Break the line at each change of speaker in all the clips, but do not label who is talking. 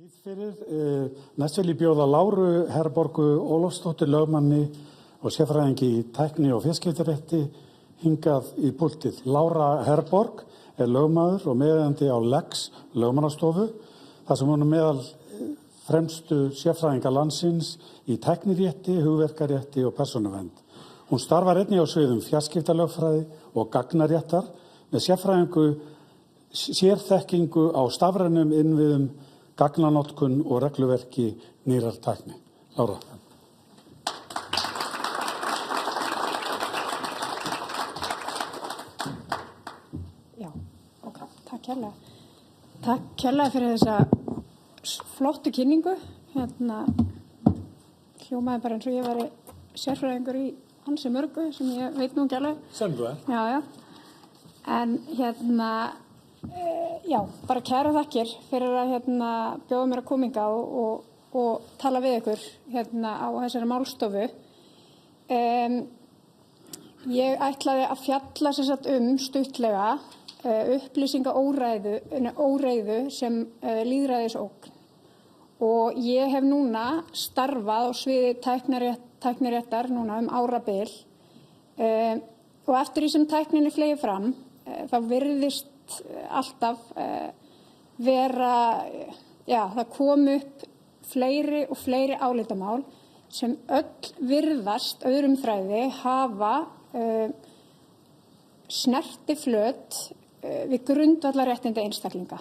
Hið fyrir næst vil ég bjóða Láru Herborgu Ólafsdóttur lögmanni og sérfræðingi í tækni og fjarskiptarétti hingað í púltið. Lára Herborg lögmaður og meðeigandi á Lex lögmannastofu, þar sem hún meðal fremstu sérfræðinga landsins í tæknirétti, hugverkarétti og persónuvernd. Hún starfar einnig á sviðum fjarskiptalögfræði og gagnaréttar með sérþekkingu á stafrænum innviðum, gagnanotkun og regluverki nýrrar tækni. Lára.
Já, ok, takk kærlega. Takk kærlega fyrir þessa flottu kynningu. Hljómaði bara eins og ég væri sérfræðingur í ansi mörgu sem ég veit nú ekki alveg.
Sem þú er.
Já, já. En já, bara kærar þakkir fyrir að bjóða mér að koma hingað og tala við ykkur á þessari málstofu. Ég ætlaði að fjalla stuttlega upplýsingaóreiðu sem lýðræðisógn. Og ég hef núna starfað á sviði tækniréttar núna árabil. Og eftir því sem tækninni fleygir fram, þá virðist alltaf vera, það kom upp fleiri og fleiri álitamál sem öll virðast öðrum þræði hafa snertiflöt við grundvallarréttindi einstaklinga.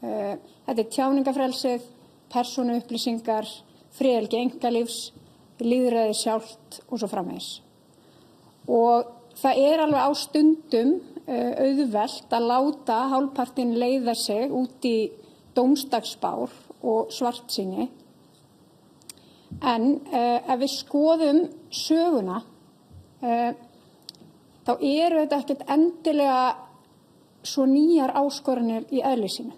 Þetta tjáningafrelsið, persónuupplýsingar, friðhelgi einkalífs, lýðræði sjálft og svo framvegis. Og það alveg á stundum auðvelt að láta hálfpartinn leiða sig út í dómsdagsspár og svartsýni. En ef við skoðum söguna, þá þetta ekkert endilega svo nýjar áskoranir í eðli sínu.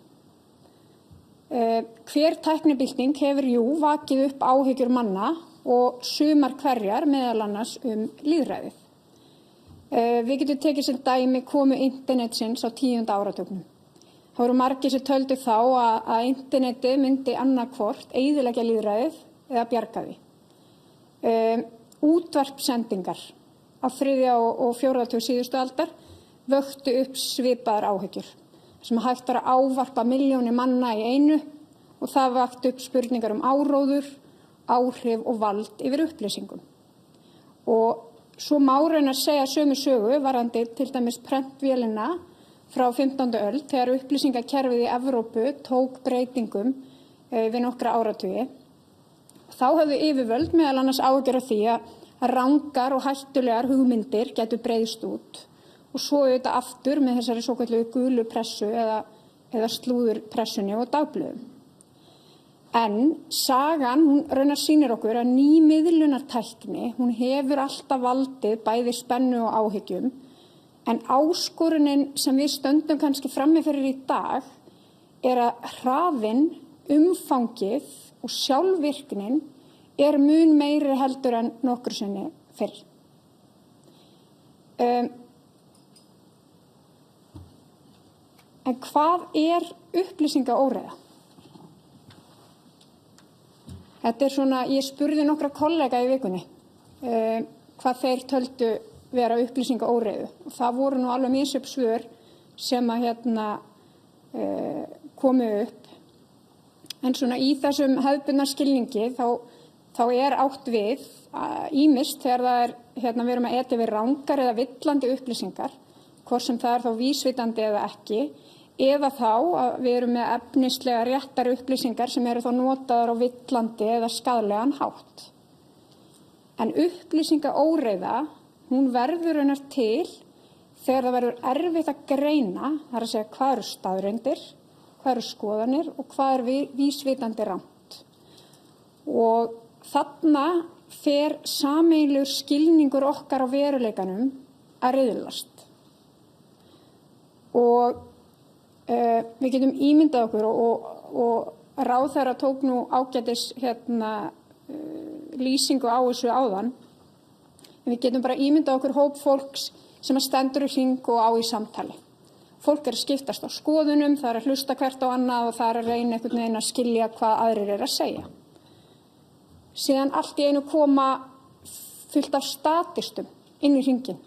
Hver tæknibylting hefur vakið upp áhyggjur manna og sumar hverjar meðal annars lýðræðið. Við getum tekið sem dæmi komu internetsins á 10. áratugnum. Það voru margir sem töldu þá að internetið myndi annaðhvort eyðileggja lýðræðið eða bjarga því. Útvarpssendingar á 3. og 4. átug síðustu aldar vöktu upp svipaðar áhyggjur, sem hægt var að ávarpa milljónir manna í einu og það vakti upp spurningar áróður, áhrif og vald yfir upplýsingum. Og svo má raunar segja sömu sögu varðandi til dæmis prentvélina frá 15. öld þegar upplýsingakerfið í Evrópu tók breytingum við nokkra áratugi. Þá höfðu yfirvöld meðal annars áhyggjur af því að rangar og hættulegar hugmyndir gætu breiðst út og svo aftur með þessari svokölluðu gulu pressu eða slúðurpressunni og dagblöðum. En sagan, hún raunar sýnir okkur að ný miðlunartækni, hún hefur alltaf valdið bæði spennu og áhyggjum, en áskorunin sem við stöndum kannski frammi fyrir í dag að hraðinn, umfangið og sjálfvirknin mun meiri heldur en nokkru sinni fyrr. En hvað upplýsingaóreiða? Þetta svona, ég spurði nokkra kollega í vikunni hvað þeir töldu vera upplýsingaóreiðu og það voru nú alveg misjöfn svör sem komu upp. En svona í þessum hefðbundna skilningi þá átt við ýmist þegar það við erum að etja við rangar eða villandi upplýsingar, hvort sem það þá vísvitandi eða ekki, eða þá að við erum með efnislega réttar upplýsingar sem þá notaðar á villandi eða skaðlegan hátt. En upplýsingaóreiða, hún verður raunar til þegar það verður erfitt að greina, það að segja hvað staðreyndir, hvað skoðanir og hvað vísvitandi rangt. Og þarna fer sameiginlegur skilningur okkar á veruleikanum að riðlast. Og við getum ímyndað okkur og ráðherra tók nú ágætis lýsingu á þessu áðan. En við getum bara ímyndað okkur hóp fólks sem stendur í hring og á í samtali. Fólk að skiptast á skoðunum, það að hlusta hvert á annað og það að reyna einhvern veginn að skilja hvað aðrir að segja. Síðan allt í einu koma fullt af statistum inn í hringinn.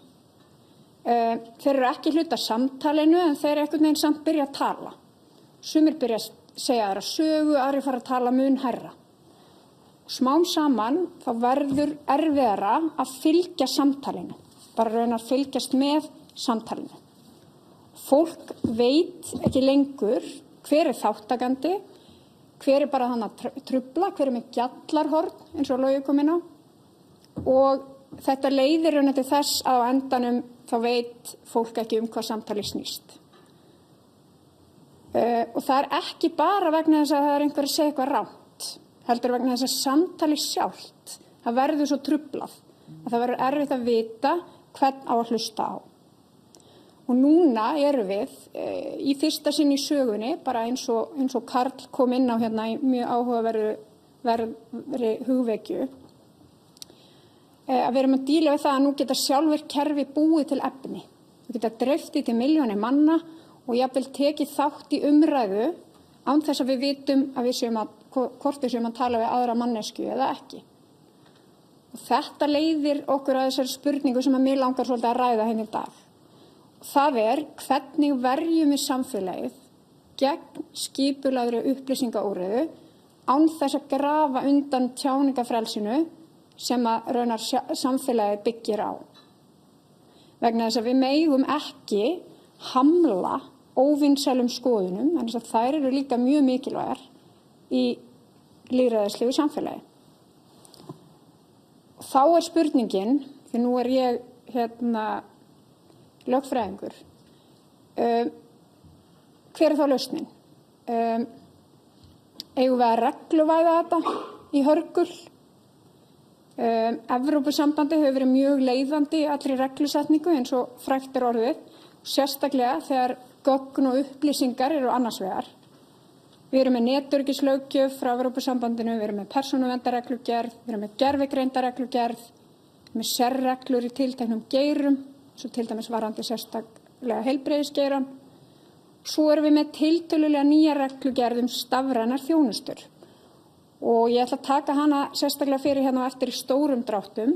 Þeir eru ekki hluta samtalinu en þeir eru einhvern veginn samt byrja að tala. Sumir byrja að segja aðra sögu, aðrir fara að tala mun hærra. Smám saman þá verður erfiðara að fylgja samtalinu, bara reyna að fylgjast með samtalinu. Fólk veit ekki lengur hver þáttakandi, hver bara hann að trufla, hver með gjallarhorn eins og Logi kom inn á. Og þetta leiðir raun til þess að á endanum þá veit fólk ekki hvað samtali snýst. Og það er ekki bara vegna þess að það er einhver að segja eitthvað rangt, heldur vegna þess að samtali sjálft, það verður svo truflað að það verður erfitt að vita hvern á að hlusta á. Og núna erum við í fyrsta sinn í sögunni, bara eins og Karl kom inn á hérna í mjög áhugaverðri hugvekju, að við erum að díla við það að nú geta sjálfvirk kerfi búið til efni. Við geta dreift til milljónir manna og jafnvel tekið þátt í umræðu án þess að við vitum að hvort við séum að tala við aðra mannesku eða ekki. Og þetta leiðir okkur að þessari spurningu sem að mig langar svolítið að ræða hérna í dag. Það hvernig verjum við samfélagið gegn skipulagðri upplýsingaóreiðu án þess að grafa undan tjáningafrelsinu sem að raunar samfélagið byggir á. Vegna þess að við megum ekki hamla óvinsælum skoðunum, en þess að þær eru líka mjög mikilvægar í lýðræðislegu samfélagi. Þá spurningin, því nú ég lögfræðingur, hver þá lausnin? Eigum við að regluvæða þetta í hörgul? Evrópusambandið hefur verið mjög leiðandi í allri reglusetningu eins og frægt orðið, sérstaklega þegar gögn og upplýsingar eru annars vegar. Við erum með netöryggislöggjöf frá Evrópusambandinu, við erum með persónuverndarreglugerð, við erum með gervigreindarreglugerð, með sérreglur í tilteknum geirum, svo til dæmis varðandi sérstaklega heilbrigðisgeirann. Svo erum við með tiltölulega nýja reglugerð stafrænar þjónustur. Og ég ætla að taka hana sérstaklega fyrir hérna eftir í stórum dráttum,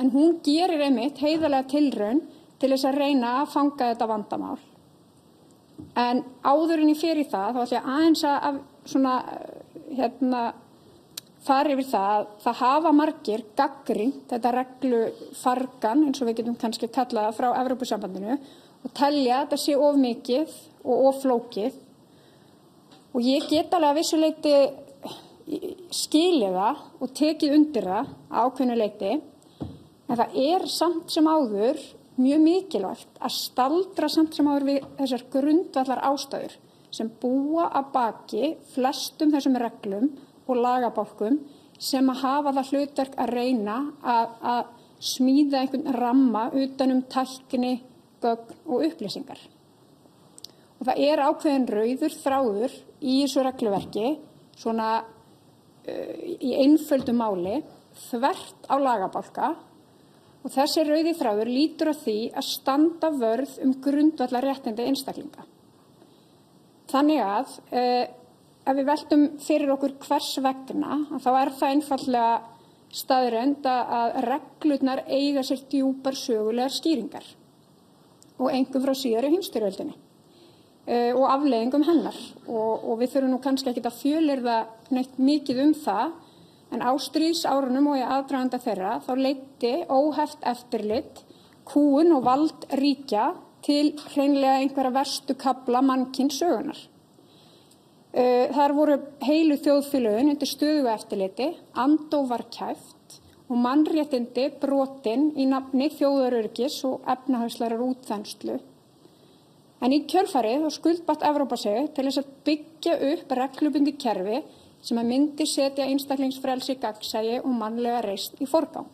en hún gerir einmitt heiðarlega tilraun til þess að reyna að fanga þetta vandamál. En áður en ég fer í það, þá ætla ég aðeins að fara yfir það að það hafa margir gagnrýnt þetta reglufargan, eins og við getum kannski kallað frá Evrópusambandinu, og telja að þetta sé of mikið og of flókið. Og ég get alveg að vissu leyti skilið það og tekið undir það á ákveðnu leyti, en það samt sem áður mjög mikilvægt að staldra samt sem áður við þessar grundvallar ástæður sem búa að baki flestum þessum reglum og lagabálkum sem að hafa það hlutverk að reyna að smíða einhvern ramma utan tækni, gögn og upplýsingar. Og það ákveðin rauður þráður í þessu regluverki, svona í einföldu máli, þvert á lagabálka, og þessi rauði þráður lítur að því að standa vörð grundvallar réttindi einstaklinga. Þannig að ef við veltum fyrir okkur hvers vegna, þá það einfaldlega staðreynd að reglurnar eiga sér djúpar sögulegar skýringar og einkum frá síðari heimsstyrjöldinni og afleiðingum hennar. Og við þurfum nú kannski ekki að fjölyrða neitt mikið það, en á stríðsárunum og í aðdraganda þeirra þá leiddi óheft eftirlit, kúgun og vald ríkja til hreinlega einhverja verstu kafla mannkynssögunnar. Þar voru heilu þjóðfélögin undir stöðugu eftirliti, andóf var kæft og mannréttindi brotin í nafni þjóðaröryggis og efnahagslegrar útþenslu. En í kjölfarið skuldbatt Evrópa sig til þess að byggja upp reglubundið kerfi sem að myndi setja einstaklingsfrelsi, gagnsæi og mannlega reisn í forgang.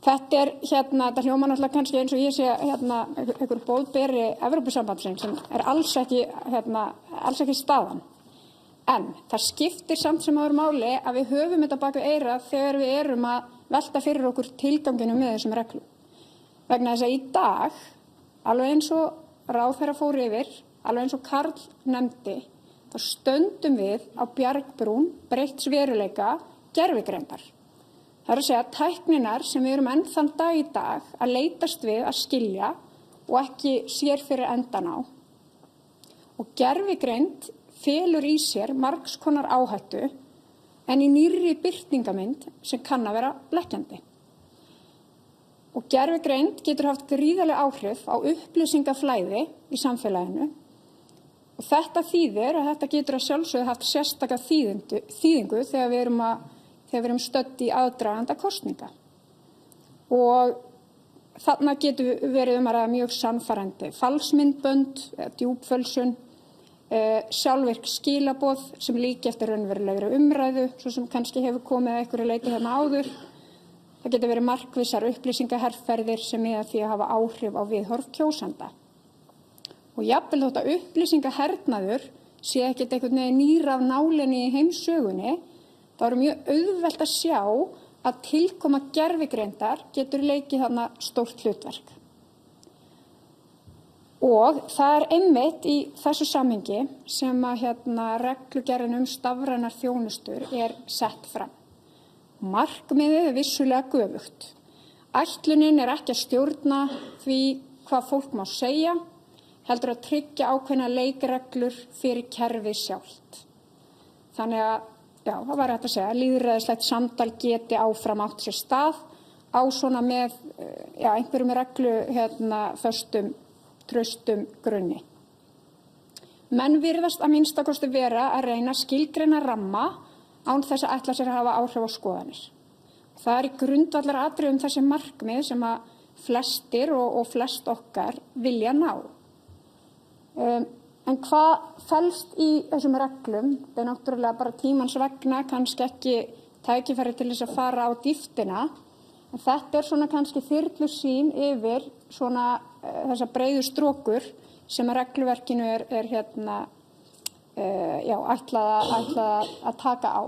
Þetta þetta hljómar náttúrulega kannski eins og ég sé einhver boðberi Evrópusambandsins sem alls ekki staðan. En það skiptir samt sem áður máli að við höfum þetta bak við eyrað þegar við erum að velta fyrir okkur tilganginum með þessum reglum. Vegna þess að í dag alveg eins og ráðherra fór yfir, alveg eins og Karl nefndi, þá stöndum við á bjargbrún breytts veruleika gervigreindar. Það er að segja tækninar sem við erum enn þann dag í dag að leitast við að skilja og ekki sér fyrir endan á. Og gervigreind felur í sér margs konar áhættu en í nýrri birtingamynd sem kann að vera blekkjandi. Og gervigreind getur haft gríðarleg áhrif á upplýsingaflæði í samfélaginu og þetta þýðir að þetta getur að sjálfsögðu haft sérstaka þýðingu þegar við erum stödd í aðdraganda kosninga. Og þarna getur verið að ræða mjög sannfærandi falsmyndbönd, djúpfölsun, sjálfvirk skilaboð sem líki eftir raunverulegri umræðu, svo sem kannski hefur komið að einhverju leyti hérna áður. Það getur verið markvissar upplýsingaherferðir sem miða því að hafa áhrif á viðhorf kjósanda. Og jafnvel þótt að upplýsingahernaður sé ekkert einhvern veginn nýr af nálinni í heimssögunni, þá er mjög auðvelt að sjá að tilkoma gervigreindar getur leikið þarna stórt hlutverk. Og það er einmitt í þessu samhengi sem að reglugerðin stafrænar þjónustur er sett fram. Markmiðið er vissulega göfugt. Ætlunin er ekki að stjórna því hvað fólk má segja, heldur að tryggja ákveðna leikreglur fyrir kerfið sjálft. Þannig að það var hægt að segja að lýðræðislegt samtal geti áfram átt sér stað á svona með einhverjum föstum, traustum grunni. Menn virðast að minnstakosti vera að reyna að skilgreina ramma án þess að ætla sér að hafa áhrif á skoðanir. Það er í grundvallaratriðum þessi markmið sem að flestir og flest okkar vilja ná. En hvað felst í þessum reglum? Það er náttúrulega bara tímans vegna, kannski ekki tækifæri til þess að fara á dýptina. En þetta er svona kannski þyrlusýn yfir svona þessar breiðu strókur sem að regluverkinu er ætlað að taka á.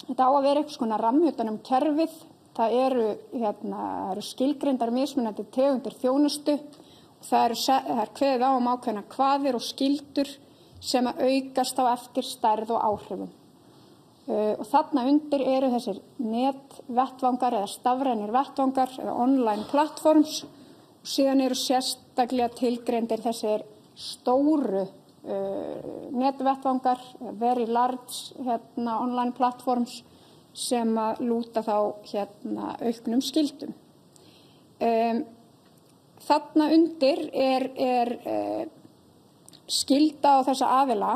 Þetta á að vera einhvers konar rammi utan kerfið. Það eru skilgreindar mismunandi tegundir þjónustu. Það er kveðið á ákveðnar kvaðir og skyldur sem að aukast á eftir stærð og áhrifum. Og þarna undir eru þessir netvettvangar eða stafrænir vettvangar eða online platforms og síðan eru sérstaklega tilgreindir þessir stóru netvettvangar, very large online platforms sem að lúta þá auknum skyldum. Þarna undir er skylda á þessa aðila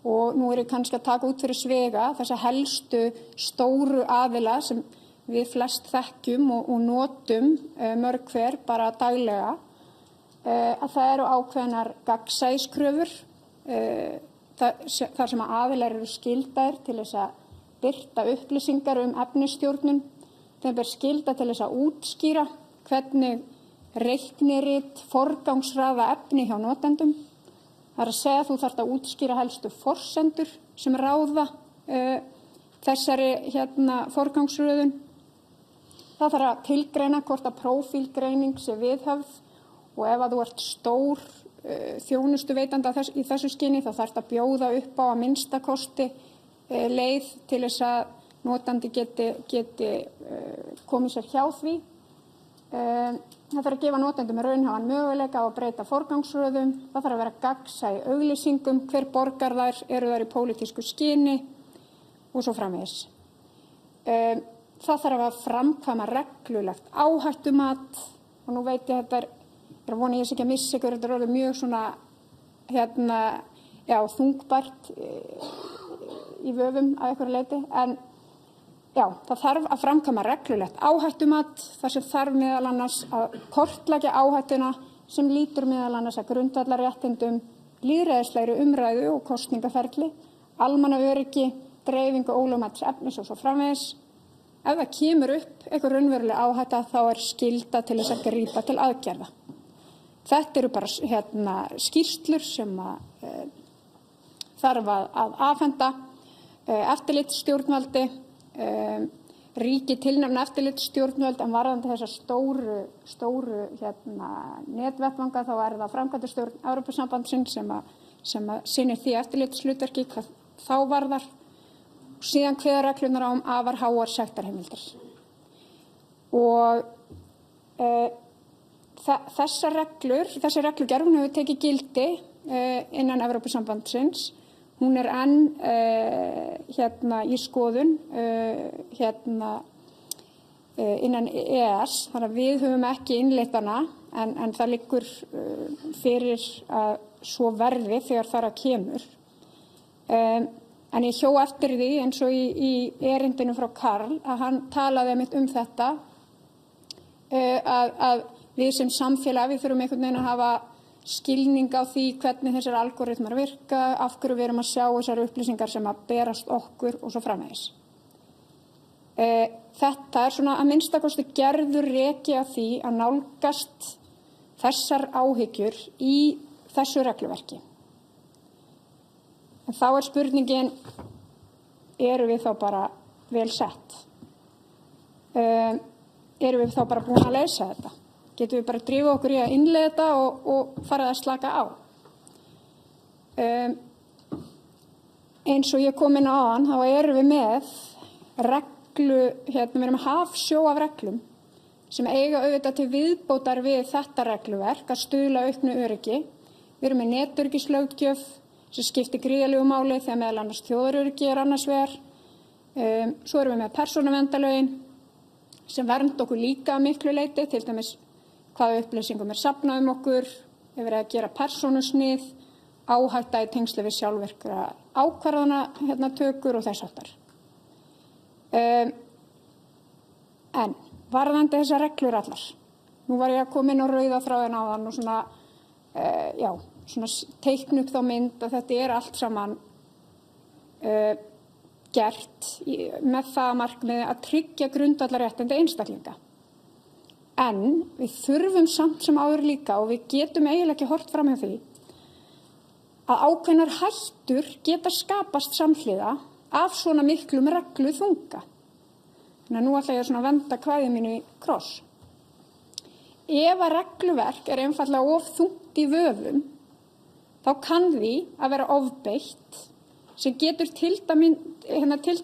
og nú ég kannski að taka út fyrir svega þessa helstu stóru aðila sem við flest þekkjum og notum mörg hver bara daglega, að það eru ákveðnar gagnsæiskröfur þar sem að aðilar eru skyldaðir til þess að birta upplýsingar efnisstjórnun. Þeim ber skylda til þess að útskýra hvernig reiknirit forgangsraða efni hjá notendum. Það er að segja að þú þarft að útskýra helstu forsendur sem ráða þessari forgangsröðun. Það þarf að tilgreina hvort að prófílgreining sé viðhöfð og ef að þú ert stór þjónustuveitanda í þessu skyni þá þarft að bjóða upp á að minnstakosti leið til þess að notandi geti komið sér hjá því. Það þarf að gefa notendum raunhæfan möguleika á að breyta forgangsröðum. Það þarf að vera gagnsæ í auglýsingum, hver borgar þær, eru þær í pólitísku skyni og svo framvegis. Það þarf að framkvæma reglulegt áhættumat og nú veit ég að þetta vona ég sé ekki að missa ykkur, þetta er mjög svona þungbært í vöfum að einhverju leyti, en það þarf að framkvæma reglulegt áhættumat þar sem þarf meðal annars að kortleggja áhættuna sem lýtur meðal annars að grundvallarréttindum, lýðræðislegri umræðu og kosningaferli, almannaöryggi, dreifingu ólögmæts efnis og svo framvegis. Ef það kemur upp einhver raunveruleg áhætta þá er skylda til þess að grípa til aðgerða. Þetta eru bara skýrslur sem þarf að afhenda eftirlitsstjórnvaldi, ríki tilnefna eftirlitsstjórnvöld en varðandi þessa stóru netvettvanga þá það framkvæmdastjórn Evrópusambandsins sem að sinnir því eftirlitshlutverki hvað þá varðar. Síðan kveða reglurnar á afar háar sektarheimildir. Og þessi reglugerð hefur tekið gildi innan Evrópusambandsins. Hún enn í skoðun innan EES, þannig að við höfum ekki innleitt hana en það liggur fyrir að svo verði þegar þar að kemur. En ég hjó eftir því eins og í erindinu frá Karl að hann talaði einmitt þetta að við sem samfélag við þurfum einhvern veginn að hafa skilning á því hvernig þessar algoritmar virka, af hverju við erum að sjá þessar upplýsingar sem að berast okkur og svo framvegis. Þetta svona að minnstakosti gerður reki af því að nálgast þessar áhyggjur í þessu regluverki. En þá spurningin, erum við þá bara vel sett? Erum við þá bara búin að leysa þetta? Getum við bara drífa okkur í að innleiða þetta og fara að slaka á. Eins og ég kom inn á áðan, þá erum við með reglu, við erum hafsjó af reglum sem eiga auðvitað til viðbótar við þetta regluverk að stuðla auknu öryggi. Við erum með netöryggislöggjöf sem skiptir gríðarlegu máli þegar meðal annars þjóðaröryggi annars vegar. Svo erum við með persónuverndarlögin sem vernd okkur líka að miklu leyti, til dæmis hvaða upplýsingum safnað okkur, ef verið að gera persónusnið, áhætta í tengsli við sjálfvirkra ákvarðana tökur og þess háttar. En varðandi þessar reglur allar. Nú var ég að koma inn á rauða þráðinn áðan og svona teikna upp þá mynd að þetta allt saman gert með það markmiði að tryggja grundvallarréttindi einstaklinga. En við þurfum samt sem áður líka og við getum eiginlega ekki horft fram hjá því að ákveðnar hættur geta skapast samhliða af svona miklum regluþunga. Þannig að nú ætla ég að venda kvæði mínu í kross. Ef að regluverk einfaldlega of þungt í vöfum, þá kann því að vera ofbeitt sem getur til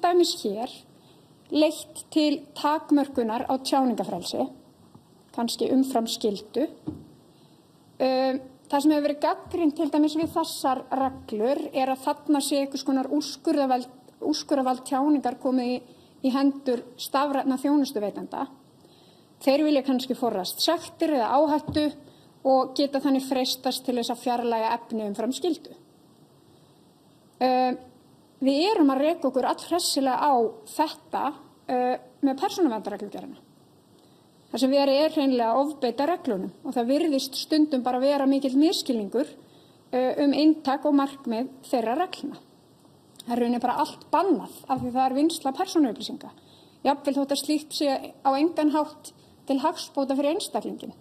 dæmis hér leitt til takmörkunar á tjáningafrelsi, kannski umfram skyldu. Það sem hefur verið gagnrýnt til dæmis við þessar reglur að þarna sé einhvers konar úrskurðarvald tjáningar komið í hendur stafrænna þjónustuveitenda. Þeir vilja kannski forðast sektir eða áhættu og geta þannig freistast til þess að fjarlægja efni umfram skyldu. Við erum að reka okkur allhressilega á þetta með persónuverndarreglugerðina. Það sem verið hreinlega að ofbeita reglunum og það virðist stundum bara vera mikill misskilningur inntak og markmið þeirra reglna. Það raunin bara allt bannað af því það vinnsla persónuupplýsinga. Jafnvel þótt að slíkt sé á engan hátt til hagsbóta fyrir einstaklingin.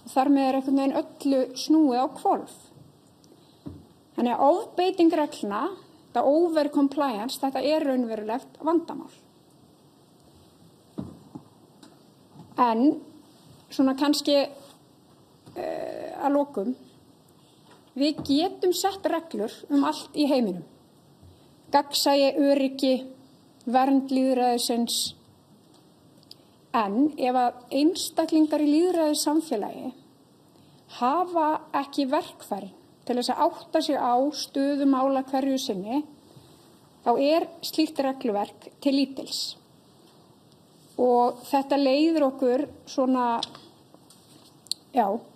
Og þar með einhvern veginn öllu snúið á hvolf. Þannig að ofbeiting reglna, þetta over compliance, þetta raunverulegt vandamál. En svona kannski að lokum, við getum sett reglur allt í heiminum. Gagnsæi, öryggi, vernd lýðræðisins. En ef að einstaklingar í lýðræðissamfélagi hafa ekki verkfæri til þess að átta sig á stöðu mála hverju sinni, þá slíkt regluverk til lítils. Og þetta leiðir okkur svona,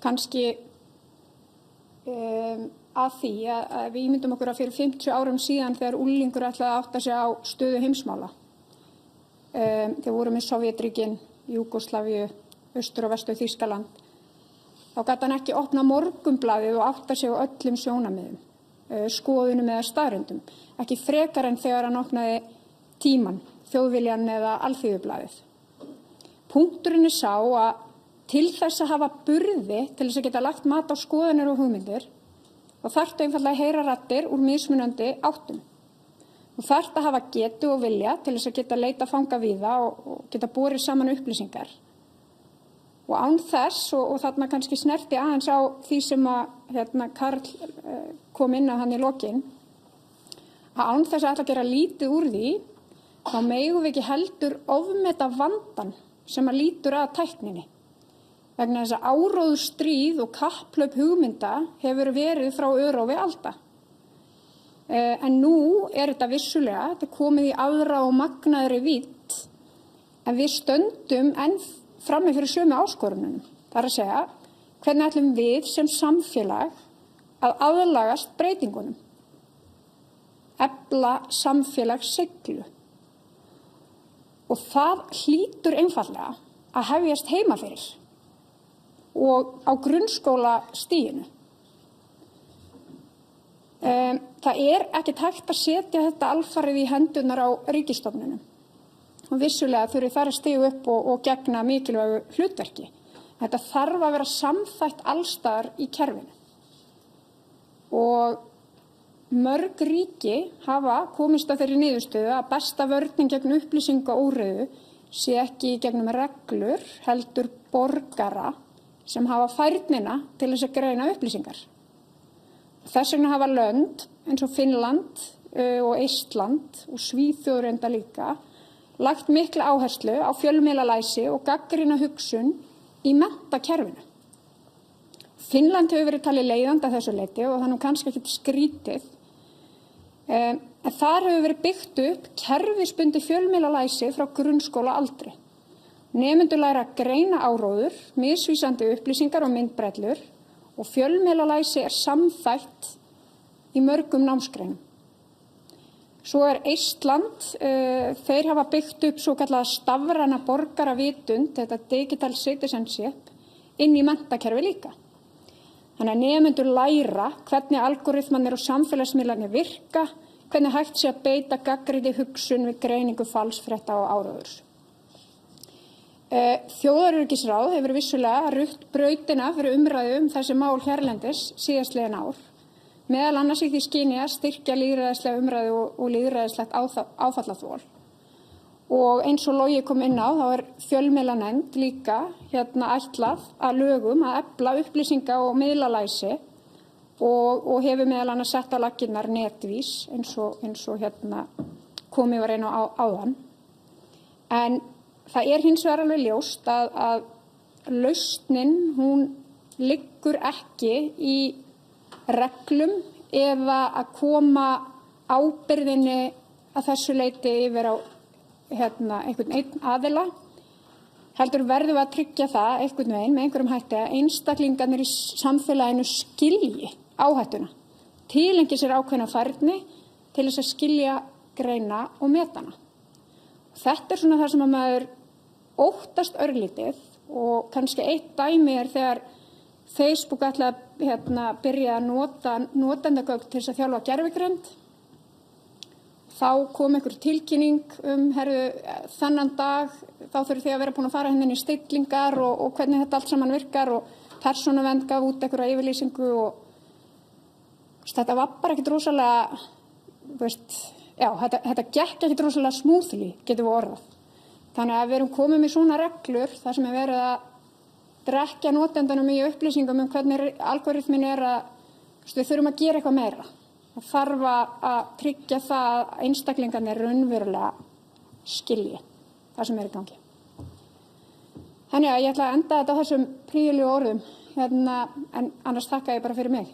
kannski að því að við ímyndum okkur að fyrir 50 árum síðan þegar unglingur ætlaði að átta sig á stöðu heimsmála. Þegar vorum í Sovétríkin, Júgóslavíu, Austur- og Vestur Þýskaland. Þá gat hann ekki opna Morgunblaðið og átta sig á öllum sjónarmiðum, skoðunum eða staðreyndum. Ekki frekar en þegar hann opnaði Tímann, Þjóðviljann eða Alþýðublaðið. Punkturinn sá að til þess að hafa burði til þess að geta lagt mat á skoðanir og hugmyndir og þarftu einfaldlega að heyra raddir úr mismunandi áttum. Þú þarft að hafa getu og vilja til þess að geta leita fanga víða og geta borið saman upplýsingar. Og án þess, og þarna kannski snerti aðeins á því sem að Karl kom inn á hann í lokin, að án þess að ætla að gera lítið úr því, þá megum við ekki heldur ofmeta vandann sem að lítur að tækninni. Vegna þess að áróður stríð og kapplaup hugmynda hefur verið frá örófi alda. En nú þetta vissulega, þetta komið í aðra og magnaðri vídd, en við stöndum enn frammi fyrir sömu áskorunum. Það að segja, hvernig ætlum við sem samfélag að aðlagast breytingunum? Efla samfélagsseiglu. Og það hlýtur einfaldlega að hefjast heima fyrir og á grunnskólastiginu. Það ekkert hægt að setja þetta alfarið í hendurnar á ríkisstofnunum. Og vissulega þurfi þar að stiga upp og gegna mikilvægu hlutverki. Þetta þarf að vera samþætt allstaðar í kerfinu. Og mörg ríki hafa komist að þeirri niðurstöðu að besta vörnin gegn upplýsingaóreiðu sé ekki gegnum reglur, heldur borgara sem hafa færnina til þess að greina upplýsingar. Þess vegna hafa lönd eins og Finnland og Eistland og Svíþjóð enda líka lagt mikla áherslu á fjölmiðlalæsi og gagnrýna hugsun í menntakerfinu. Finnland hefur verið talið leiðandi að þessu leyti og það nú kannski ekkert skrítið. En þar hefur verið byggt upp kerfisbundið fjölmiðlalæsi frá grunnskóla aldri. Nemendur læra að greina áróður, misvísandi upplýsingar og myndbrellur og fjölmiðlalæsi samþætt í mörgum námsgreinum. Svo Eistland, þeir hafa byggt upp svo kallaða stafræna borgaravitund, þetta digital citizenship, inn í menntakerfi líka. Þannig að nemendur læra hvernig algoritmanir og samfélagsmiðlarnir virka, hvernig hægt sé að beita gagnrýni hugsun við greiningu falsfrétta og áróðurs. Þjóðaröryggisráð hefur vissulega rutt brautina fyrir umræðu þessi mál hérlendis síðastliðin ár, meðal annars í því skyni að styrkja lýðræðislega umræðu og lýðræðislegt áfallaþol. Og eins og Logi kom inn á, þá fjölmiðlanefnd líka ætlað að lögum að efla upplýsinga og miðlalæsi og hefur meðal annars sett á laggirnar netvís eins og komið var inn á áðan. En það hins vegar alveg ljóst að lausnin, hún liggur ekki í reglum eða að koma ábyrgðinni að þessu leyti yfir á einhvern einn aðila. Heldur verðum við að tryggja það einhvern veginn með einhverjum hætti að einstaklingarnir í samfélaginu skilji áhættuna, tilengi sér ákveðna færni til þess að skilja, greina og meta hana. Þetta svona það sem að maður óttast örlítið og kannski eitt dæmi þegar Facebook ætlaði að byrja að nota notendagögn til þess að þjálfa gervigreind. Þá kom einhver tilkynning þennan dag, þá þurfið þið að vera búin að fara inn í stillingar og hvernig þetta allt saman virkar og persónuvernd gaf út einhverja yfirlýsingu og þetta var bara ekkert rosalega, þetta gekk ekkert rosalega smoothly, getum við orðað. Þannig að við erum komið með svona reglur þar sem verið að drekja notendanum í upplýsingum hvernig algoritmin að við þurfum að gera eitthvað meira. Það þarf að tryggja það að einstaklingarnir raunverulega skilji það sem í gangi. Þannig að ég ætla að enda þetta á þessum prýðilegu orðum, en annars þakka ég bara fyrir mig.